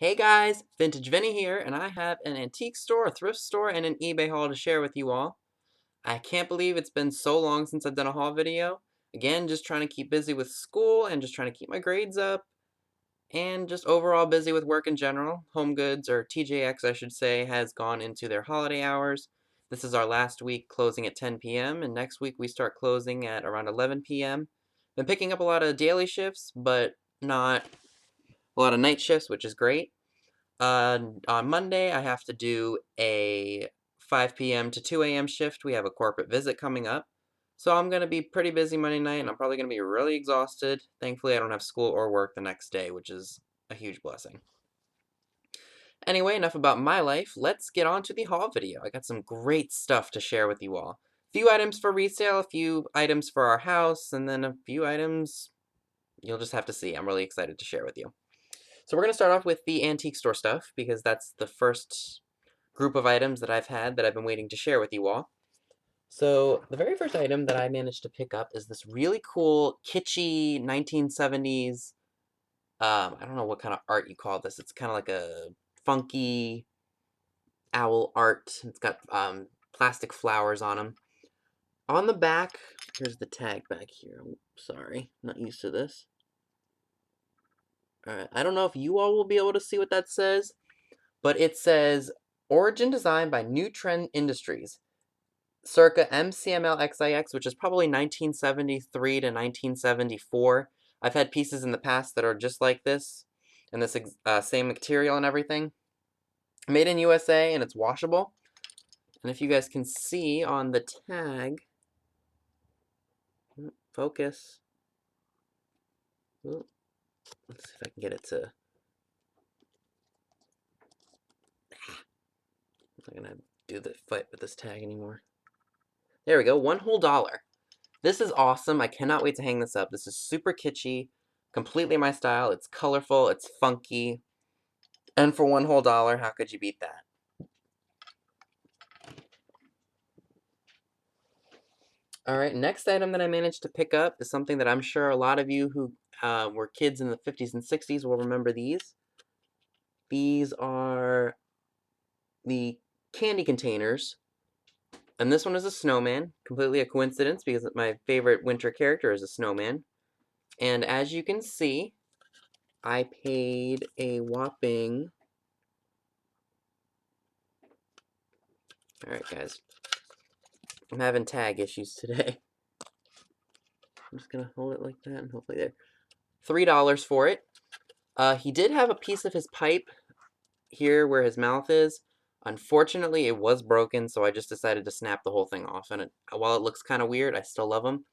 Hey guys, Vintage Vinny here, and I have an antique store, a thrift store, and an eBay haul to share with you all. I can't believe it's been so long since I've done a haul video. Again, just trying to keep busy with school and just trying to keep my grades up, and just overall busy with work in general. Home Goods, or TJX I should say, has gone into their holiday hours. This is our last week closing at 10 p.m., and next week we start closing at around 11 p.m. Been picking up a lot of daily shifts, but not a lot of night shifts, which is great. On Monday, I have to do a 5 p.m. to 2 a.m. shift. We have a corporate visit coming up. So I'm going to be pretty busy Monday night, and I'm probably going to be really exhausted. Thankfully, I don't have school or work the next day, which is a huge blessing. Anyway, enough about my life. Let's get on to the haul video. I got some great stuff to share with you all. A few items for resale, a few items for our house, and then a few items you'll just have to see. I'm really excited to share with you. So we're going to start off with the antique store stuff, because that's the first group of items that I've had that I've been waiting to share with you all. So the very first item that I managed to pick up is this really cool, kitschy 1970s, I don't know what kind of art you call this. It's kind of like a funky owl art. It's got plastic flowers on them. On the back, here's the tag back here. Oh, sorry, not used to this. Alright, I don't know if you all will be able to see what that says, but it says, Origin Design by New Trend Industries, circa MCML-XIX, which is probably 1973 to 1974. I've had pieces in the past that are just like this, and this same material and everything. Made in USA, and it's washable. And if you guys can see on the tag, focus. Let's see if I can get it to... I'm not gonna do the fight with this tag anymore. There we go, one whole dollar. This is awesome. I cannot wait to hang this up. This is super kitschy, completely my style. It's colorful, it's funky, and for one whole dollar, how could you beat that? Alright, next item that I managed to pick up is something that I'm sure a lot of you who were kids in the 50s and 60s will remember these. These are the candy containers. And this one is a snowman. Completely a coincidence because my favorite winter character is a snowman. And as you can see, I paid a whopping... Alright guys, I'm having tag issues today. I'm just gonna hold it like that and hopefully there. $3 for it. He did have a piece of his pipe here where his mouth is. Unfortunately, it was broken, so I just decided to snap the whole thing off. And while it looks kind of weird, I still love him.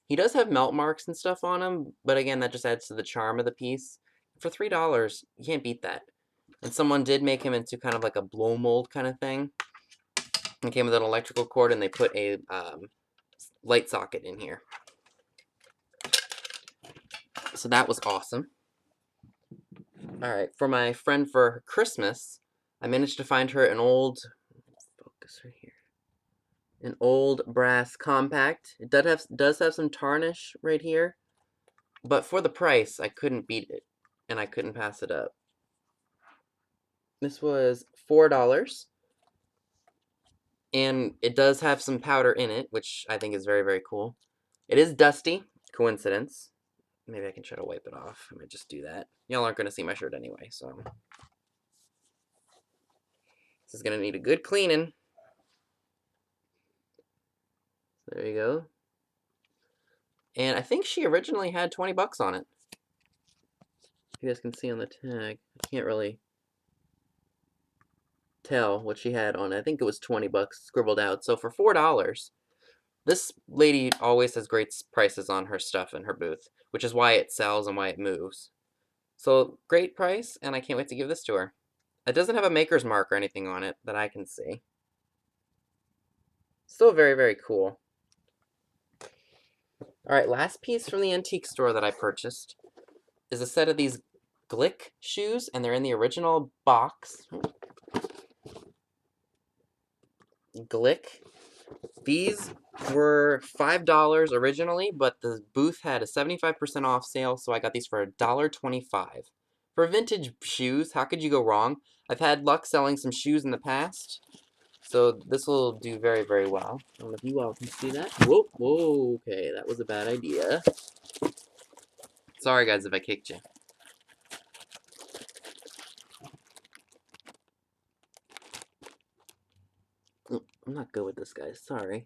He does have melt marks and stuff on him, but again, that just adds to the charm of the piece. For $3, you can't beat that. And someone did make him into kind of like a blow mold kind of thing. It came with an electrical cord, and they put a light socket in here. So that was awesome. Alright, for my friend for Christmas, I managed to find her an old, focus right here, an old brass compact. It does have some tarnish right here, but for the price, I couldn't beat it, and I couldn't pass it up. This was $4, and it does have some powder in it, which I think is very, very cool. It is dusty, coincidence. Maybe I can try to wipe it off. I might just do that. Y'all aren't going to see my shirt anyway, so... This is going to need a good cleaning. There you go. And I think she originally had 20 bucks on it. You guys can see on the tag. I can't really tell what she had on it. I think it was 20 bucks scribbled out. So for $4, this lady always has great prices on her stuff in her booth, which is why it sells and why it moves. So great price, and I can't wait to give this to her. It doesn't have a maker's mark or anything on it that I can see. Still very, very cool. Alright, last piece from the antique store that I purchased is a set of these Glick shoes, and they're in the original box. Glick. These were $5 originally, but the booth had a 75% off sale, so I got these for $1.25. For vintage shoes, how could you go wrong? I've had luck selling some shoes in the past, so this will do very, very well. I don't know if you all can see that. Whoa, whoa, okay, that was a bad idea. Sorry, guys, if I kicked you. Oh, I'm not good with this, guys. Sorry.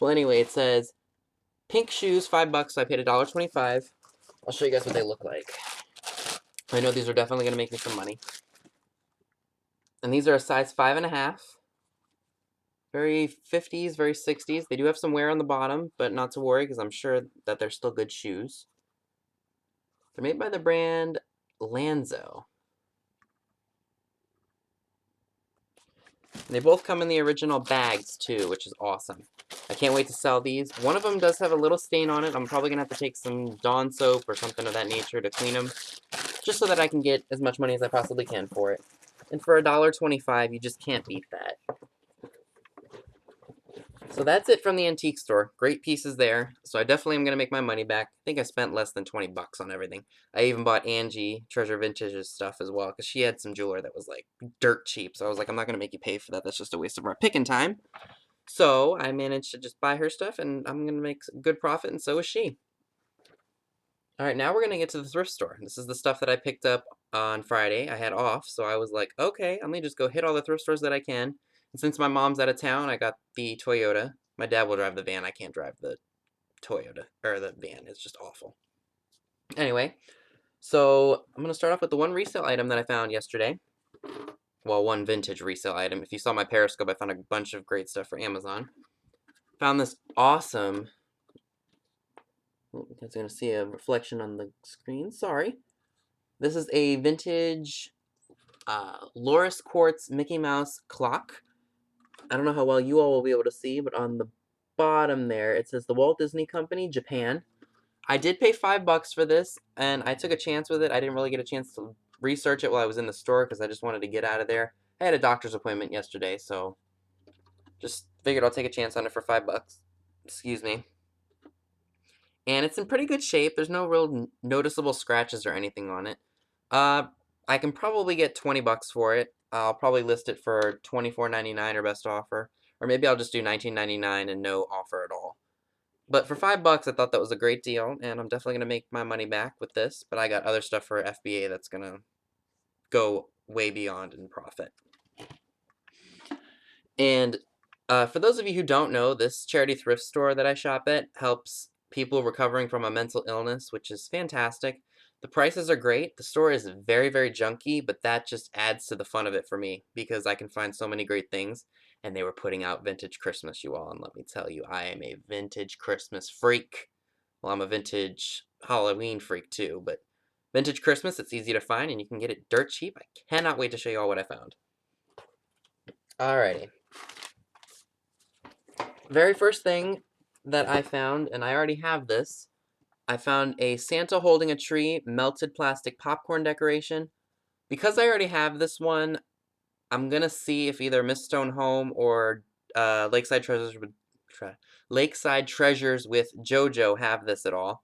Well, anyway, it says pink shoes, $5, so I paid $1.25. I'll show you guys what they look like. I know these are definitely going to make me some money. And these are a size 5.5. Very 50s, very 60s. They do have some wear on the bottom, but not to worry because I'm sure that they're still good shoes. They're made by the brand Lanzo. And they both come in the original bags too, which is awesome. I can't wait to sell these. One of them does have a little stain on it. I'm probably going to have to take some Dawn soap or something of that nature to clean them, just so that I can get as much money as I possibly can for it. And for $1.25, you just can't beat that. So that's it from the antique store. Great pieces there. So I definitely am going to make my money back. I think I spent less than 20 bucks on everything. I even bought Angie Treasure Vintage's stuff as well, because she had some jewelry that was like dirt cheap. So I was like, I'm not going to make you pay for that. That's just a waste of our picking time. So I managed to just buy her stuff, and I'm going to make a good profit, and so is she. All right, now we're going to get to the thrift store. This is the stuff that I picked up on Friday. I had off, so I was like, okay, I'm going to just go hit all the thrift stores that I can. And since my mom's out of town, I got the Toyota. My dad will drive the van. I can't drive the Toyota, or the van. It's just awful. Anyway, so I'm going to start off with the one resale item that I found yesterday. Well, one vintage resale item. If you saw my Periscope, I found a bunch of great stuff for Amazon. Found this awesome... Oh, you guys are going to see a reflection on the screen. Sorry. This is a vintage Loris Quartz Mickey Mouse clock. I don't know how well you all will be able to see, but on the bottom there, it says the Walt Disney Company, Japan. I did pay $5 for this, and I took a chance with it. I didn't really get a chance to research it while I was in the store, because I just wanted to get out of there. I had a doctor's appointment yesterday, so just figured I'll take a chance on it for $5. Excuse me. And it's in pretty good shape. There's no real noticeable scratches or anything on it. I can probably get 20 bucks for it. I'll probably list it for $24.99 or best offer. Or maybe I'll just do $19.99 and no offer at all. But for $5, I thought that was a great deal, and I'm definitely going to make my money back with this. But I got other stuff for FBA that's going to go way beyond in profit. And for those of you who don't know, this charity thrift store that I shop at helps people recovering from a mental illness, which is fantastic. The prices are great. The store is very, very junky, but that just adds to the fun of it for me because I can find so many great things. And they were putting out vintage Christmas, you all, and let me tell you, I am a vintage Christmas freak. Well, I'm a vintage Halloween freak too, but vintage Christmas, it's easy to find, and you can get it dirt cheap. I cannot wait to show you all what I found. Alrighty. Very first thing that I found, and I already have this, I found a Santa holding a tree melted plastic popcorn decoration. Because I already have this one, I'm going to see if either Miss Stone Home or Lakeside Treasures with JoJo have this at all.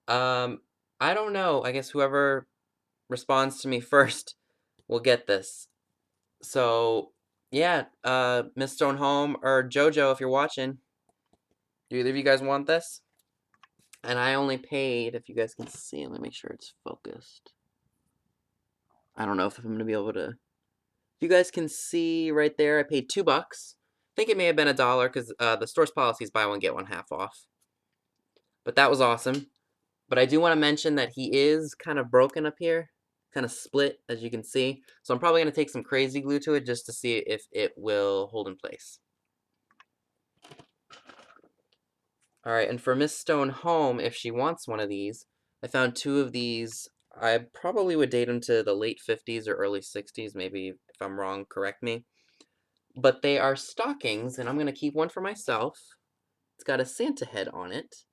I don't know. I guess whoever responds to me first will get this. So, yeah, Miss Stone Home or JoJo, if you're watching, do either of you guys want this? And I only paid, if you guys can see, let me make sure it's focused. I don't know if I'm going to be able to... If you guys can see right there, I paid $2. I think it may have been $1 because the store's policy is buy one, get one half off. But that was awesome. But I do want to mention that he is kind of broken up here. Kind of split, as you can see. So I'm probably going to take some crazy glue to it just to see if it will hold in place. Alright, and for Miss Stone Home, if she wants one of these, I found 2 of these. I probably would date them to the late 50s or early 60s. Maybe if I'm wrong, correct me. But they are stockings, and I'm going to keep one for myself. It's got a Santa head on it.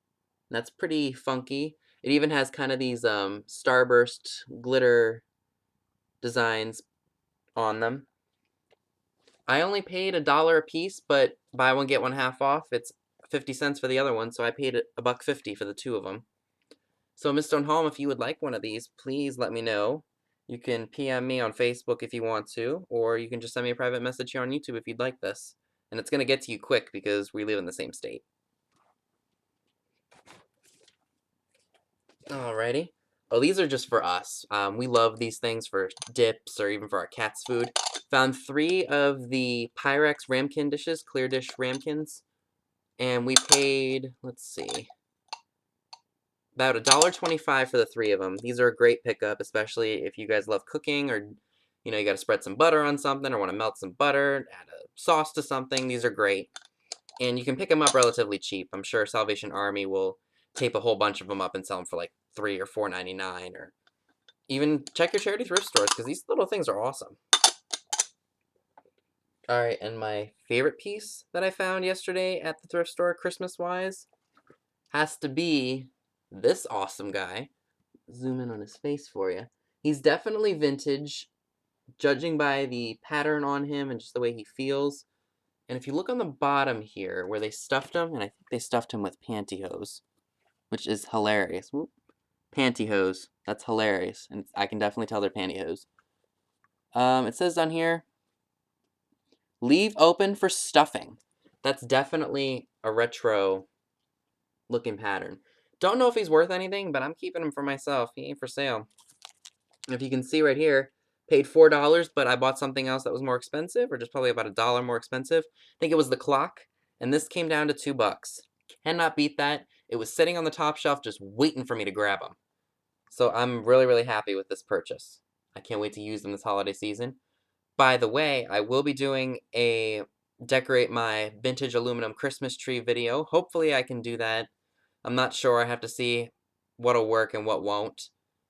And that's pretty funky. It even has kind of these starburst glitter designs on them. I only paid $1 a piece, but buy one, get one half off. It's $1.50 for the other one, so I paid $1.50 for the two of them. So, Ms. Stonholm, if you would like one of these, please let me know. You can PM me on Facebook if you want to, or you can just send me a private message here on YouTube if you'd like this. And it's going to get to you quick because we live in the same state. Alrighty. Oh, these are just for us. We love these things for dips or even for our cat's food. Found 3 of the Pyrex ramekin dishes, clear dish ramekins. And we paid, let's see, about $1.25 for the 3 of them. These are a great pickup, especially if you guys love cooking or, you got to spread some butter on something or want to melt some butter, add a sauce to something. These are great. And you can pick them up relatively cheap. I'm sure Salvation Army will tape a whole bunch of them up and sell them for like $3 or $4.99, or even check your charity thrift stores because these little things are awesome. Alright, and my favorite piece that I found yesterday at the thrift store, Christmas-wise, has to be this awesome guy. Zoom in on his face for you. He's definitely vintage, judging by the pattern on him and just the way he feels. And if you look on the bottom here, where they stuffed him, and I think they stuffed him with pantyhose, which is hilarious. Whoop. Pantyhose. That's hilarious. And I can definitely tell they're pantyhose. It says on here, leave open for stuffing. That's definitely a retro looking pattern. Don't know if he's worth anything, but I'm keeping him for myself. He ain't for sale. If you can see right here, paid $4, but I bought something else that was more expensive, or just probably about $1 more expensive. I think it was the clock, and this came down to $2. Cannot beat that. It was sitting on the top shelf just waiting for me to grab them. So I'm really, really happy with this purchase. I can't wait to use them this holiday season. By the way, I will be doing a decorate my vintage aluminum Christmas tree video. Hopefully I can do that. I'm not sure. I have to see what'll work and what won't.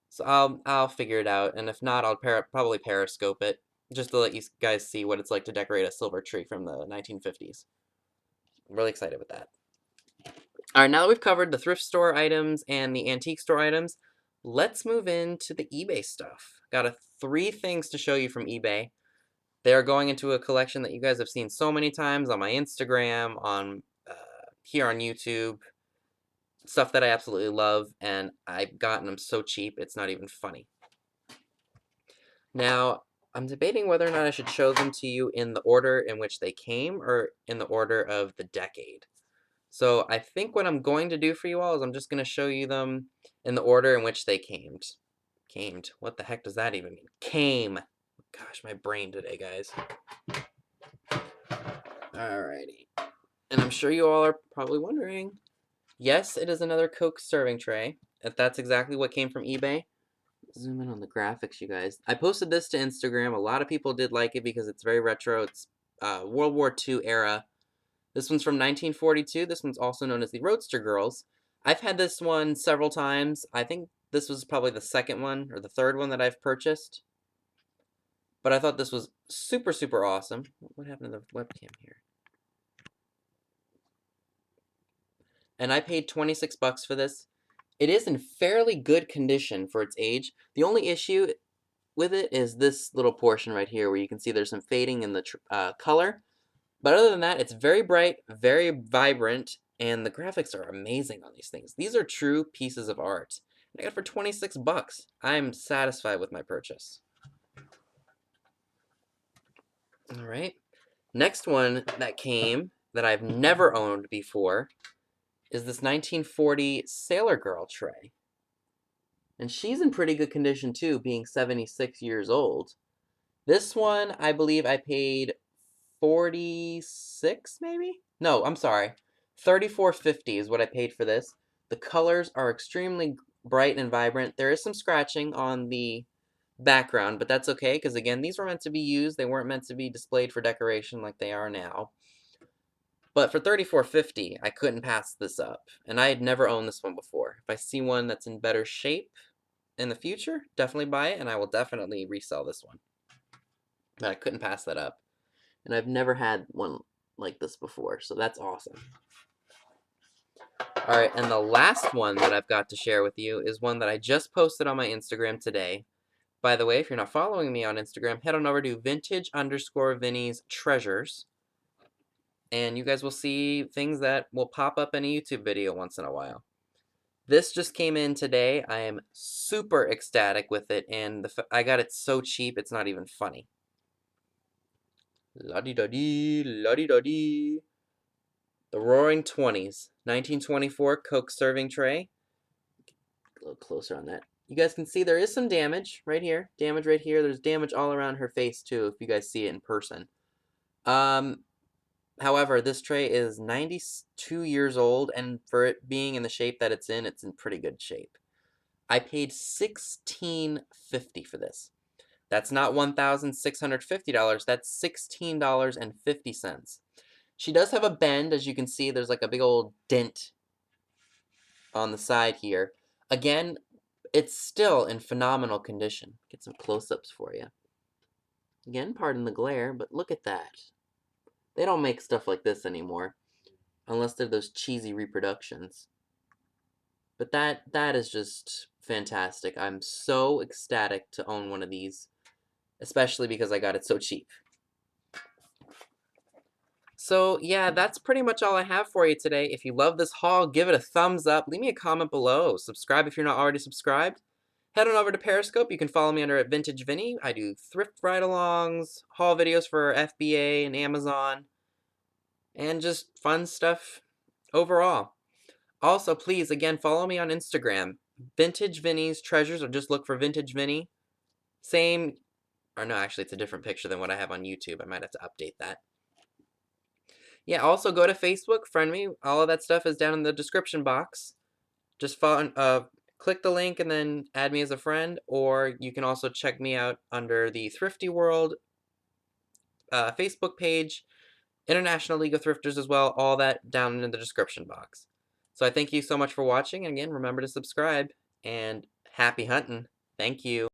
So I'll figure it out, and if not, I'll probably Periscope it, just to let you guys see what it's like to decorate a silver tree from the 1950s. I'm really excited with that. Alright, now that we've covered the thrift store items and the antique store items, let's move into the eBay stuff. Got 3 things to show you from eBay. They're going into a collection that you guys have seen so many times on my Instagram, on here on YouTube. Stuff that I absolutely love, and I've gotten them so cheap, it's not even funny. Now, I'm debating whether or not I should show them to you in the order in which they came, or in the order of the decade. So I think what I'm going to do for you all is I'm just going to show you them in the order in which they came. Camed. What the heck does that even mean? Came. Gosh, my brain today, guys. Alrighty. And I'm sure you all are probably wondering, yes, it is another Coke serving tray. If that's exactly what came from eBay. Zoom in on the graphics, you guys. I posted this to Instagram. A lot of people did like it because it's very retro. It's World War II era. This one's from 1942. This one's also known as the Roadster Girls. I've had this one several times. I think this was probably the second one or the third one that I've purchased. But I thought this was super, super awesome. What happened to the webcam here? And I paid 26 bucks for this. It is in fairly good condition for its age. The only issue with it is this little portion right here where you can see there's some fading in the color. But other than that, it's very bright, very vibrant, and the graphics are amazing on these things. These are true pieces of art. I got it for 26 bucks. I'm satisfied with my purchase. All right. Next one that came that I've never owned before is this 1940 Sailor Girl tray. And she's in pretty good condition too, being 76 years old. This one, I believe I paid 46 maybe? No, I'm sorry. $34.50 is what I paid for this. The colors are extremely bright and vibrant. There is some scratching on the background, but that's okay because again, these were meant to be used. They weren't meant to be displayed for decoration like they are now. But for $34.50, I couldn't pass this up. And I had never owned this one before. If I see one that's in better shape in the future, definitely buy it, and I will definitely resell this one. But I couldn't pass that up. And I've never had one like this before, so that's awesome. Alright, and the last one that I've got to share with you is one that I just posted on my Instagram today. By the way, if you're not following me on Instagram, head on over to vintage_Vinny's Treasures. and you guys will see things that will pop up in a YouTube video once in a while. This just came in today. I am super ecstatic with it, and I got it so cheap, it's not even funny. La-di-da-dee, la-di-da-dee. The Roaring 20s, 1924 Coke serving tray. A little closer on that. You guys can see there is some damage right here. Damage right here. There's damage all around her face too, if you guys see it in person. However, this tray is 92 years old, and for it being in the shape that it's in pretty good shape. I paid $16.50 for this. That's not $1,650. That's $16.50. She does have a bend, as you can see. There's like a big old dent on the side here. Again, it's still in phenomenal condition. Get some close-ups for you. Again, pardon the glare, but look at that. They don't make stuff like this anymore, unless they're those cheesy reproductions. But that is just fantastic. I'm so ecstatic to own one of these, especially because I got it so cheap. So yeah, that's pretty much all I have for you today. If you love this haul, give it a thumbs up. Leave me a comment below. Subscribe if you're not already subscribed. Head on over to Periscope. You can follow me under at Vintage Vinny. I do thrift ride-alongs, haul videos for FBA and Amazon, and just fun stuff overall. Also, please, again, follow me on Instagram. Vintage Vinny's Treasures, or just look for Vintage Vinny. Same, or no, actually, it's a different picture than what I have on YouTube. I might have to update that. Yeah, also go to Facebook, friend me. All of that stuff is down in the description box. Just click the link and then add me as a friend, or you can also check me out under the Thrifty World Facebook page, International League of Thrifters as well, all that down in the description box. So I thank you so much for watching, and again, remember to subscribe, and happy hunting. Thank you.